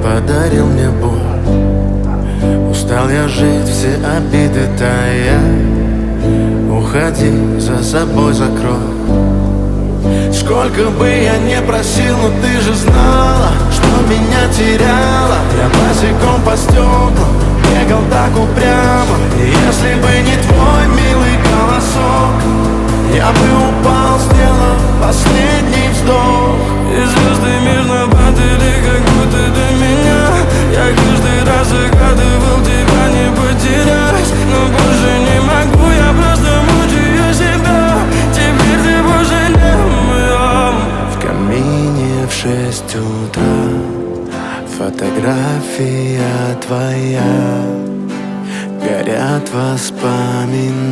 подарил мне боль. Устал я жить, все обиды тая. Уходи, за собой закрой. Сколько бы я не просил, но ты же знала, что меня теряла. Я босиком по стеклам бегал так упрямо. И если бы не твой милый голосок, я бы упал, сделав последний вздох. И звезды мирно падали, как будто до меня. Я каждый раз загадывал тебя не потерять, но больше не могу, я просто мучаю себя. Теперь ты больше не моя. В камине в 6 утра фотография твоя, горят воспоминания.